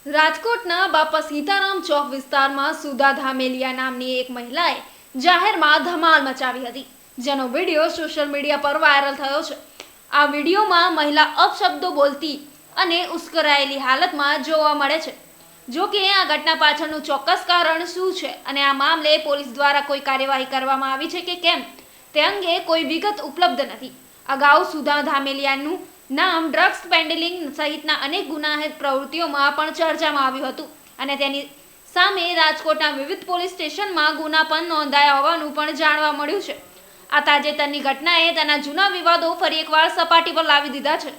રાજકોટના બાપા સીતારામ ચોક વિસ્તારમાં સુધા ધામેલિયા નામની એક મહિલાએ જાહેરમાં ધમાલ મચાવી હતી, જેનો વિડીયો સોશિયલ મીડિયા પર વાયરલ થયો છે। આ વિડીયોમાં મહિલા અપશબ્દો બોલતી અને ઉશ્કેરાયેલી હાલતમાં જોવા મળે છે। જો કે આ ઘટના પાછળનું ચોક્કસ કારણ શું છે અને આ મામલે પોલીસ દ્વારા કોઈ કાર્યવાહી કરવામાં આવી છે કે કેમ તે અંગે કોઈ વિગત ઉપલબ્ધ નથી। અગાઉ સુધા ધામેલિયાનું નામ ડ્રગ્સ પેડલિંગ સહિતના અનેક ગુનાહિત પ્રવૃત્તિઓમાં પણ ચર્ચામાં આવ્યું હતું અને તેની સામે રાજકોટના વિવિધ પોલીસ સ્ટેશનમાં ગુના પણ નોંધાયા હોવાનું પણ જાણવા મળ્યું છે। આ તાજેતરની ઘટનાએ તેના જૂના વિવાદો ફરી એકવાર સપાટી પર લાવી દીધા છે।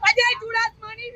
અજય ચુડાસમાની